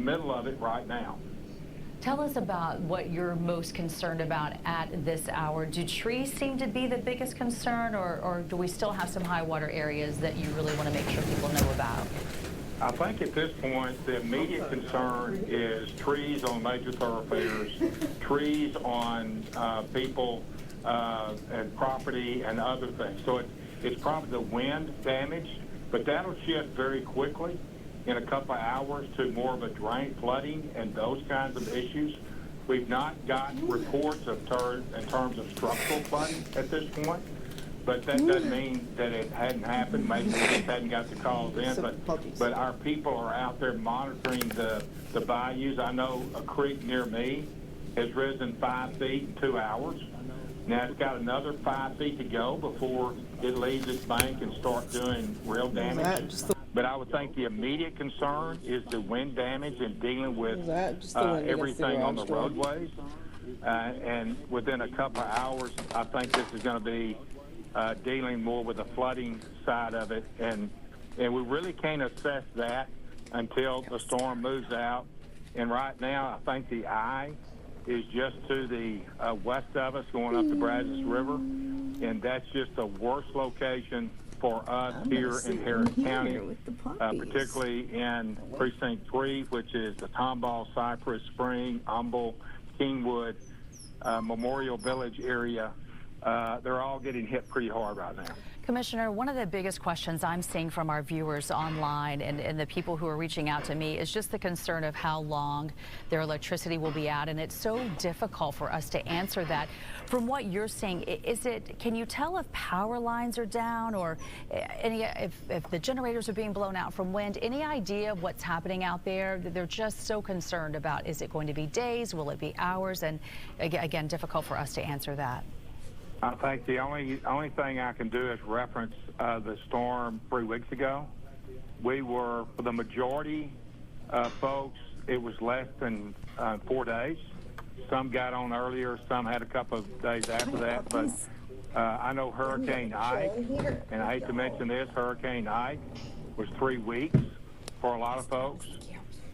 middle of it right now. Tell us about what you're most concerned about at this hour. Do trees seem to be the biggest concern, or do we still have some high water areas that you really want to make sure people know about? I think at this point, the immediate concern is trees on major thoroughfares, trees on people and property and other things. So it's probably the wind damage, but that'll shift very quickly in a couple of hours to more of a drain flooding and those kinds of issues. We've not gotten reports in terms of structural flooding at this point, but that doesn't mean that it hadn't happened. Maybe we just hadn't got the calls in, but our people are out there monitoring the bayous. I know a creek near me has risen 5 feet in 2 hours. Now it's got another 5 feet to go before it leaves its bank and starts doing real damage. But I would think the immediate concern is the wind damage and dealing with everything on the roadways. And within a couple of hours, I think this is going to be dealing more with the flooding side of it. And we really can't assess that until the storm moves out. And right now, I think the eye is just to the west of us going up the Brazos River. And that's just the worst location for us here in Harris County, particularly in Precinct 3, which is the Tomball, Cypress Spring, Humble, Kingwood, Memorial Village area. They're all getting hit pretty hard right now. Commissioner, one of the biggest questions I'm seeing from our viewers online and the people who are reaching out to me is just the concern of how long their electricity will be out, and it's so difficult for us to answer that. From what you're saying, can you tell if power lines are down or if the generators are being blown out from wind? Any idea of what's happening out there? They're just so concerned about, is it going to be days? Will it be hours? And again, difficult for us to answer that. I think the only thing I can do is reference the storm 3 weeks ago. We were, for the majority of folks, it was less than 4 days. Some got on earlier, some had a couple of days after that. But I know Hurricane Ike, and I hate to mention this, Hurricane Ike was 3 weeks for a lot of folks.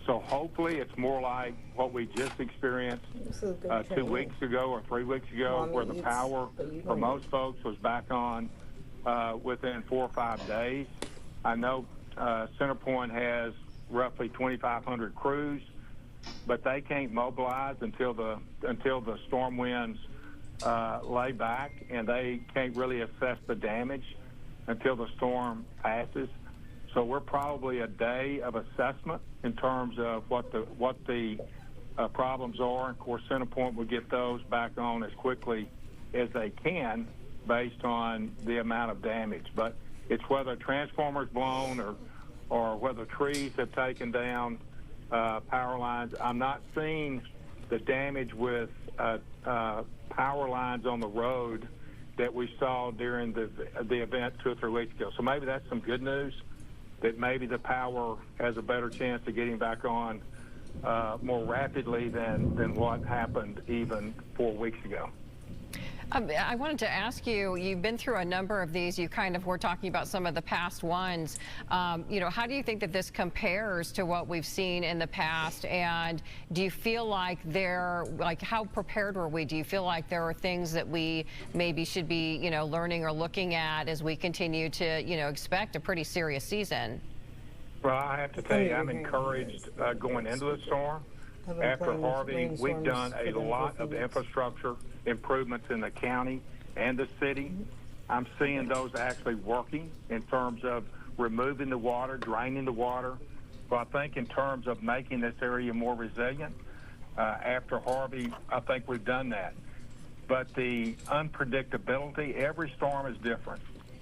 So hopefully it's more like what we just experienced 2 weeks ago or 3 weeks ago, where the power for most folks was back on within 4 or 5 days. I know CenterPoint has roughly 2,500 crews, but they can't mobilize until the storm winds lay back, and they can't really assess the damage until the storm passes. So we're probably a day of assessment in terms of what the problems are. And of course, CenterPoint will get those back on as quickly as they can based on the amount of damage. But it's whether a transformer's blown or whether trees have taken down power lines. I'm not seeing the damage with power lines on the road that we saw during the event 2 or 3 weeks ago. So maybe that's some good news, that maybe the power has a better chance of getting back on more rapidly than what happened even 4 weeks ago. I wanted to ask you, you've been through a number of these. You kind of were talking about some of the past ones. You know, how do you think that this compares to what we've seen in the past? And do you feel like how prepared were we? Do you feel like there are things that we maybe should be, learning or looking at as we continue to, expect a pretty serious season? Well, I have to tell you, I'm encouraged going into the storm. After Harvey, we've done a lot of infrastructure improvements in the county and the city. I'm seeing those actually working in terms of removing the water, draining the water. So I think in terms of making this area more resilient, after Harvey, I think we've done that. But the unpredictability, every storm is different.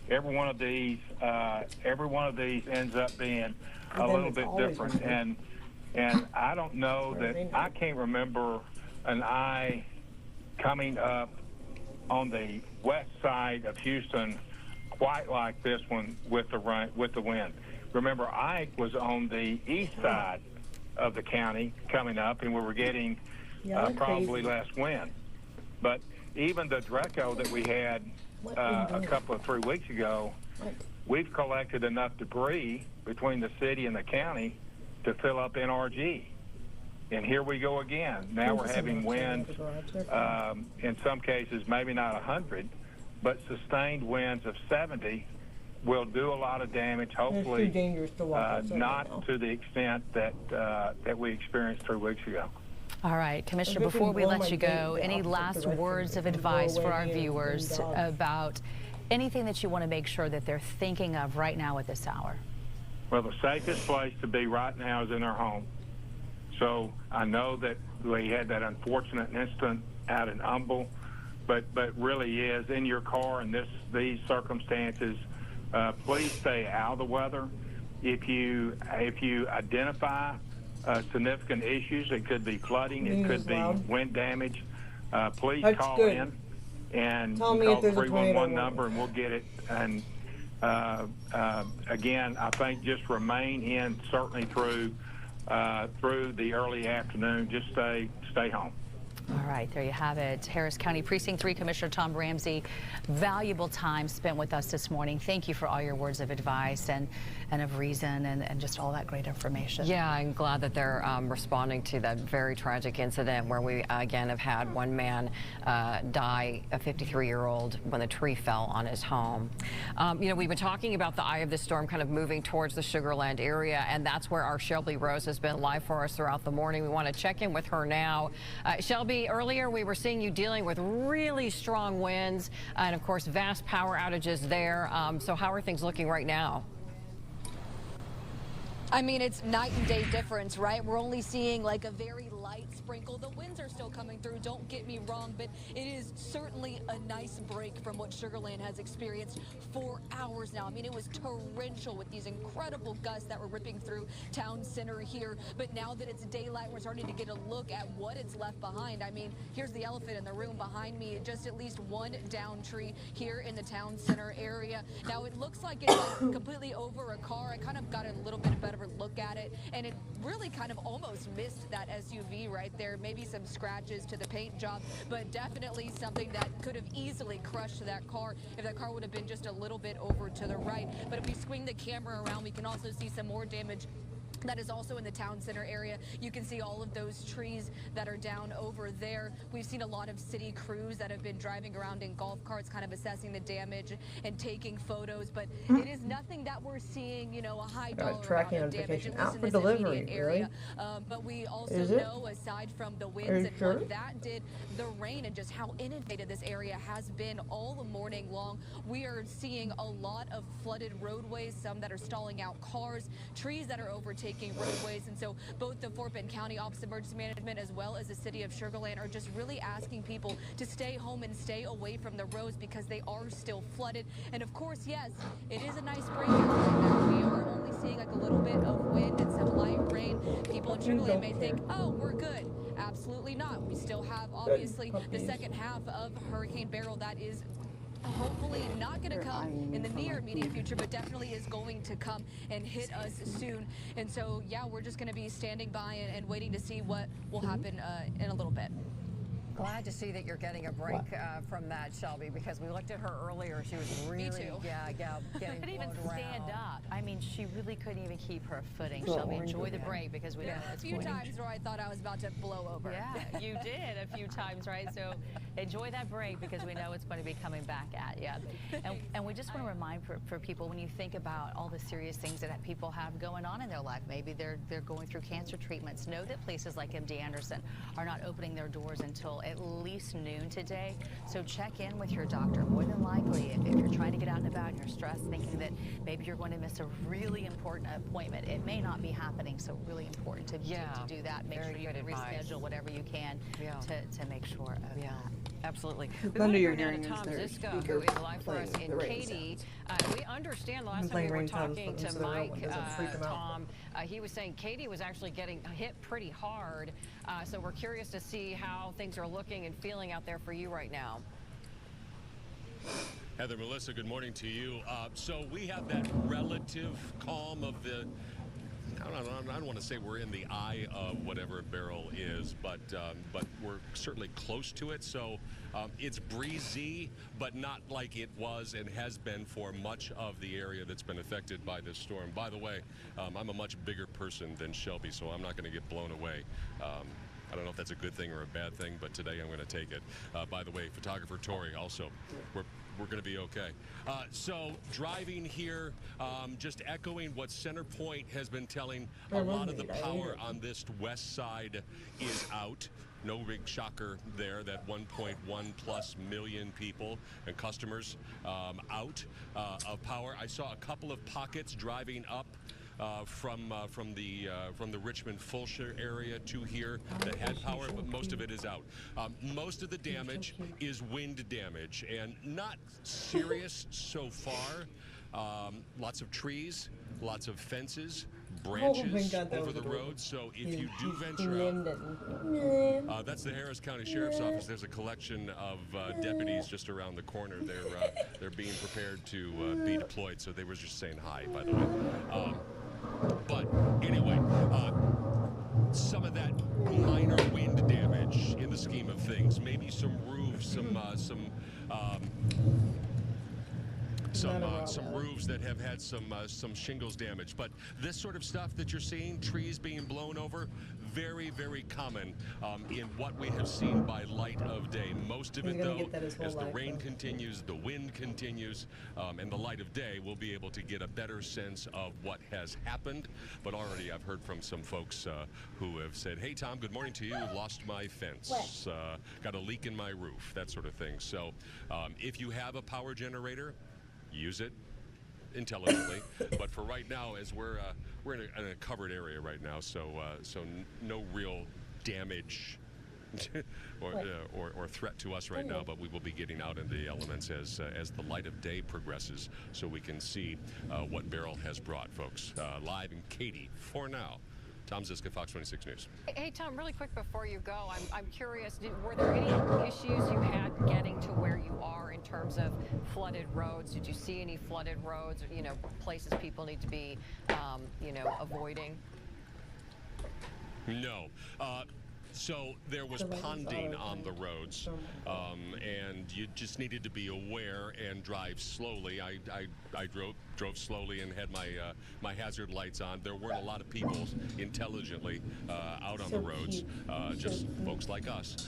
Every one of these ends up being a little bit different. And I don't know that, I can't remember an eye coming up on the west side of Houston quite like this one with the wind. Remember, Ike was on the east side of the county coming up, and we were getting probably less wind. But even the Draco that we had a couple of 3 weeks ago, we've collected enough debris between the city and the county to fill up NRG. And here we go again. Now we're having winds, in some cases, maybe not 100, but sustained winds of 70 will do a lot of damage, hopefully not to the extent that we experienced 3 weeks ago. All right, Commissioner, before we let you go, any last words of advice for our viewers about anything that you want to make sure that they're thinking of right now at this hour? Well, the safest place to be right now is in their home. So I know that we had that unfortunate incident out in Humble, but really is in your car in these circumstances. Please stay out of the weather. If you identify significant issues, it could be flooding, it could be wind damage. Please call in and call the 311 number, and we'll get it. And again, I think just remain in certainly through the early afternoon. Just stay home. All right, there you have it. Harris County Precinct 3 Commissioner Tom Ramsey, valuable time spent with us this morning. Thank you for all your words of advice and of reason and just all that great information. Yeah, I'm glad that they're responding to that very tragic incident where we again have had one man die, a 53-year-old, when the tree fell on his home. You know, we've been talking about the eye of the storm kind of moving towards the Sugar Land area, and that's where our Shelby Rose has been live for us throughout the morning. We want to check in with her now. Shelby, earlier we were seeing you dealing with really strong winds and, of course, vast power outages there. So how are things looking right now? I mean, it's night and day difference, right? We're only seeing like a very light sprinkle. The winds are still coming through, don't get me wrong, but it is certainly a nice break from what Sugar Land has experienced for hours now. I mean, it was torrential with these incredible gusts that were ripping through town center here. But now that it's daylight, we're starting to get a look at what it's left behind. I mean, here's the elephant in the room behind me, just at least one down tree here in the town center area. Now, it looks like it's completely over a car. I kind of got a little bit better look at it, and it really kind of almost missed that SUV right there. Maybe some scratches to the paint job, but definitely something that could have easily crushed that car if that car would have been just a little bit over to the right. But if we swing the camera around, we can also see some more damage that is also in the town center area. You can see all of those trees that are down over there. We've seen a lot of city crews that have been driving around in golf carts, kind of assessing the damage and taking photos, but it is nothing that we're seeing, you know, a high dollar amount of damage, at least in this immediate area. But we also know, aside from the winds and what that did, the rain and just how inundated this area has been all the morning long. We are seeing a lot of flooded roadways, some that are stalling out cars, trees that are overtaking roadways. And so both the Fort Bend County Office of Emergency Management as well as the city of Sugar Land are just really asking people to stay home and stay away from the roads because they are still flooded. And of course, yes, it is a nice break right now. We are only seeing like a little bit of wind and some light rain. People in Sugar Land may think, oh, we're good. Absolutely not. We still have obviously the second half of Hurricane Beryl that is hopefully not going to come in the near immediate future, but definitely is going to come and hit us soon. And so, yeah, we're just going to be standing by and waiting to see what will happen in a little bit. Glad to see that you're getting a break from that, Shelby, because we looked at her earlier. She was really, getting couldn't even stand up. I mean, she really couldn't even keep her footing. Shelby, enjoy the break because we know it's going to. A few times where I thought I was about to blow over. Yeah, you did a few times, right? So enjoy that break because we know it's going to be coming back at you. And we just want to remind for people, when you think about all the serious things that people have going on in their life, maybe they're going through cancer treatments, know that places like MD Anderson are not opening their doors until at least noon today. So check in with your doctor. More than likely, if you're trying to get out and about and you're stressed, thinking that maybe you're going to miss a really important appointment, it may not be happening. So really important to do that. Make sure you reschedule whatever you can to make sure of that. Absolutely. We want to go down to Tom Ziska, who is live for us in Katy. We understand the last time we were talking to Mike, Tom, he was saying Katy was actually getting hit pretty hard. So we're curious to see how things are looking and feeling out there for you right now. Heather, Melissa, good morning to you. So we have that relative calm of the I don't want to say we're in the eye of whatever Beryl is, but we're certainly close to it. So it's breezy, but not like it was and has been for much of the area that's been affected by this storm. By the way, I'm a much bigger person than Shelby, so I'm not going to get blown away. I don't know if that's a good thing or a bad thing, but today I'm going to take it. By the way, photographer Tori, also, we're going to be okay. So driving here, just echoing what Centerpoint has been telling, a lot of the power on this west side is out. No big shocker there, that 1.1+ million people and customers out of power. I saw a couple of pockets driving up from the Richmond Fulshire area to here that had power, but most of it is out. Most of the damage is wind damage, and not serious so far. Lots of trees, lots of fences, branches over the road. So if you do venture out, that's the Harris County Sheriff's Office. There's a collection of deputies just around the corner. They're being prepared to be deployed. So they were just saying hi, by the way. But anyway, some of that minor wind damage in the scheme of things, maybe some roofs, some roofs that have had some shingles damage. But this sort of stuff that you're seeing, trees being blown over, very, very common in what we have seen by light of day. Most of it, though, as the rain continues, the wind continues, and the light of day, we'll be able to get a better sense of what has happened. But already I've heard from some folks who have said, hey, Tom, good morning to you. Lost my fence. Got a leak in my roof, that sort of thing. So if you have a power generator, use it intelligently. But for right now, as we're in a covered area right now, so no real damage or threat to us right now, but we will be getting out into the elements as the light of day progresses, so we can see what Beryl has brought, folks. Live in Katy for now. Tom Ziska, Fox 26 News. Hey, Tom, really quick before you go, I'm curious, were there any issues you had getting to where you are in terms of flooded roads? Did you see any flooded roads, or, places people need to be, avoiding? No. So there was ponding on the roads, and you just needed to be aware and drive slowly. I drove slowly and had my hazard lights on. There weren't a lot of people intelligently out on the roads, just folks like us.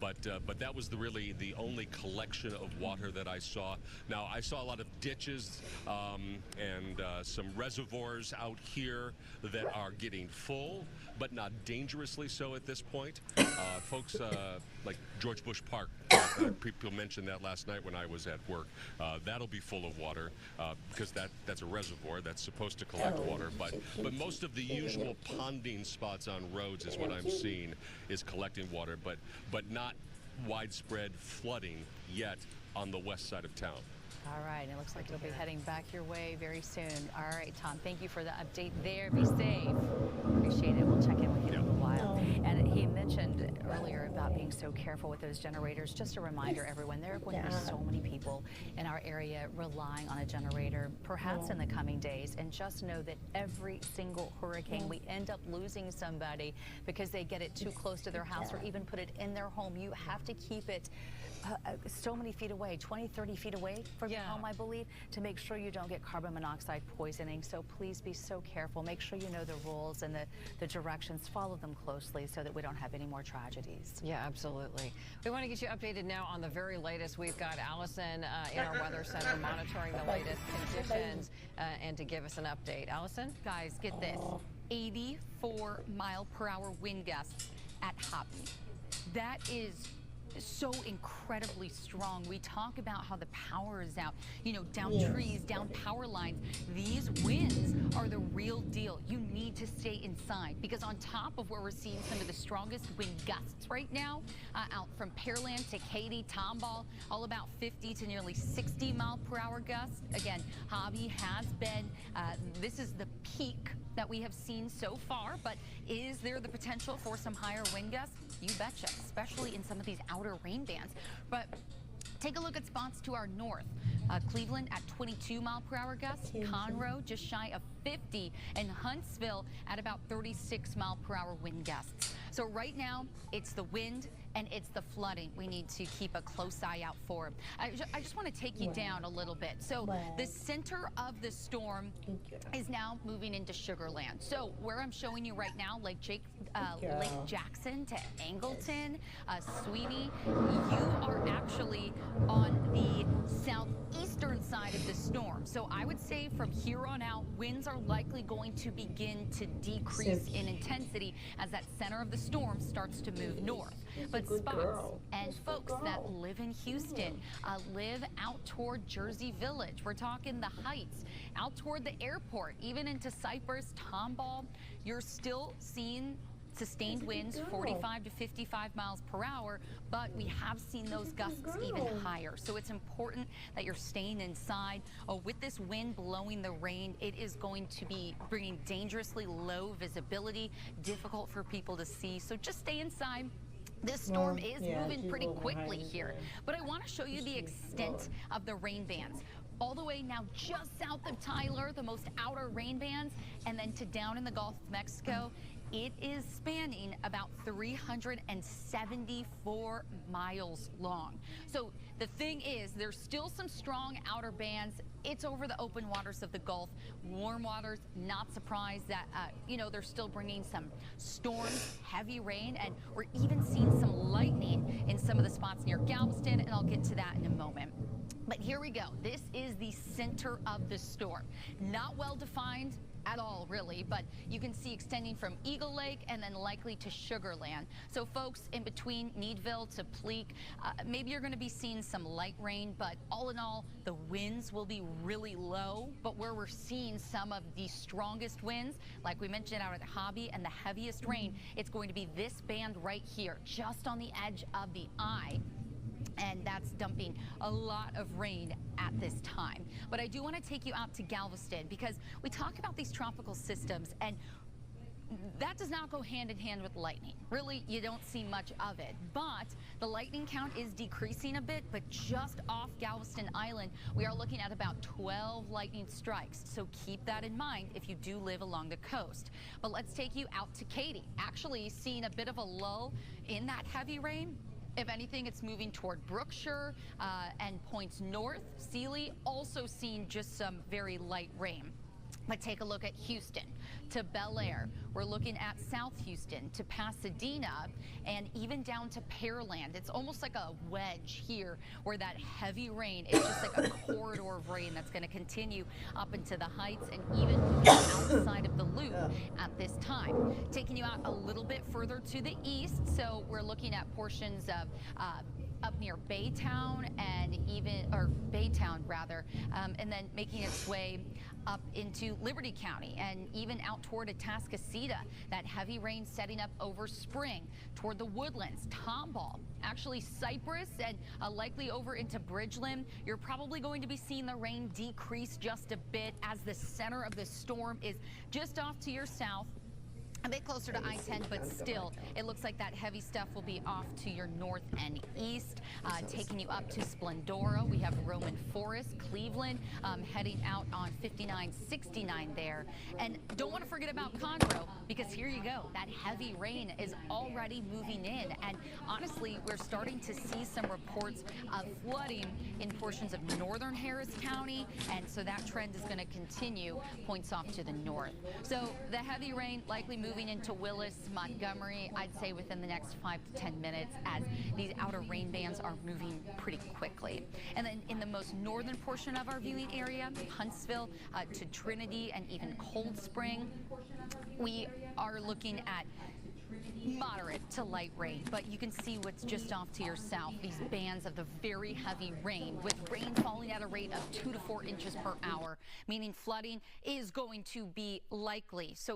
But that was really the only collection of water that I saw. Now, I saw a lot of ditches and some reservoirs out here that are getting full, but not dangerously so at this point. Folks like George Bush Park, people mentioned that last night when I was at work. That'll be full of water because that's a reservoir that's supposed to collect water. But most of the usual ponding spots on roads is what I'm seeing is collecting water, but not widespread flooding yet on the west side of town. All right, it looks like it'll be heading back your way very soon. All right, Tom, thank you for the update there. Be safe. Appreciate it. We'll check in with you in a little while. And he mentioned earlier about being so careful with those generators. Just a reminder, everyone, there are going to be so many people in our area relying on a generator, perhaps in the coming days. And just know that every single hurricane, we end up losing somebody because they get it too close to their house or even put it in their home. You have to keep it so many feet away, 20, 30 feet away from your home, I believe, to make sure you don't get carbon monoxide poisoning. So please be so careful. Make sure you know the rules and the directions. Follow them closely so that we don't have any more tragedies. Yeah, absolutely. We want to get you updated now on the very latest. We've got Allison in our weather center monitoring the latest conditions and to give us an update. Allison? Guys, get this. 84-mile-per-hour wind gusts at Hoppy. That is so incredibly strong. We talk about how the power is out, down trees, down power lines. These winds are the real deal. You need to stay inside because on top of where we're seeing some of the strongest wind gusts right now, out from Pearland to Katy, Tomball, all about 50 to nearly 60-mile-per-hour gusts. Again, Hobby has been, this is the peak that we have seen so far, but is there the potential for some higher wind gusts? You betcha, especially in some of these outer rain bands. But take a look at spots to our north. Cleveland at 22-mile-per-hour gusts, Conroe just shy of 50, and Huntsville at about 36-mile-per-hour wind gusts. So right now, it's the wind and it's the flooding we need to keep a close eye out for. I just want to take you down a little bit. So the center of the storm is now moving into Sugar Land. So where I'm showing you right now, Lake Jackson to Angleton, Sweeney, you are actually on the southeastern side of the storm. So I would say from here on out, winds are likely going to begin to decrease in intensity as that center of the storm starts to move north. But spots and folks that live in Houston, live out toward Jersey Village. We're talking the Heights, out toward the airport, even into Cypress, Tomball. You're still seeing sustained winds 45 to 55 miles per hour, but we have seen those gusts even higher. So it's important that you're staying inside. With this wind blowing the rain, it is going to be bringing dangerously low visibility, difficult for people to see. So just stay inside. This storm is moving pretty quickly here, but I want to show you the extent of the rain bands. All the way now just south of Tyler, the most outer rain bands, and then to down in the Gulf of Mexico. It is spanning about 374 miles long. So the thing is, there's still some strong outer bands. It's over the open waters of the Gulf. Warm waters, not surprised that, they're still bringing some storms, heavy rain, and we're even seeing some lightning in some of the spots near Galveston, and I'll get to that in a moment. But here we go. This is the center of the storm. Not well defined at all, really, but you can see extending from Eagle Lake and then likely to Sugar Land. So folks in between Needville to Pleak, maybe you're going to be seeing some light rain, but all in all, the winds will be really low. But where we're seeing some of the strongest winds, like we mentioned out at the Hobby, and the heaviest rain, it's going to be this band right here, just on the edge of the eye. And that's dumping a lot of rain at this time. But I do want to take you out to Galveston because we talk about these tropical systems, and that does not go hand in hand with lightning. Really, you don't see much of it. But the lightning count is decreasing a bit, but just off Galveston Island, we are looking at about 12 lightning strikes. So keep that in mind if you do live along the coast. But let's take you out to Katy. Actually seeing a bit of a lull in that heavy rain. If anything, it's moving toward Brookshire and points north. Sealy also seeing just some very light rain. But take a look at Houston to Bel Air. We're looking at South Houston to Pasadena and even down to Pearland. It's almost like a wedge here where that heavy rain is just like a corridor of rain that's going to continue up into the Heights and even outside of the Loop at this time. Taking you out a little bit further to the east, so we're looking at portions of up near Baytown and Baytown rather, and then making its way up into Liberty County and even out toward Atascocita. That heavy rain setting up over Spring toward the Woodlands, Tomball, actually Cypress, and likely over into Bridgeland. You're probably going to be seeing the rain decrease just a bit as the center of the storm is just off to your south. A bit closer to I-10, but still, it looks like that heavy stuff will be off to your north and east, taking you up to Splendora. We have Roman Forest, Cleveland, heading out on 5969 there. And don't want to forget about Conroe, because here you go. That heavy rain is already moving in. And honestly, we're starting to see some reports of flooding in portions of northern Harris County. And so that trend is going to continue, points off to the north. So the heavy rain likely moving into Willis, Montgomery, I'd say within the next 5 to 10 minutes as these outer rain bands are moving pretty quickly. And then in the most northern portion of our viewing area, Huntsville to Trinity and even Cold Spring, we are looking at moderate to light rain, but you can see what's just off to your south, these bands of the very heavy rain, with rain falling at a rate of 2 to 4 inches per hour, meaning flooding is going to be likely. So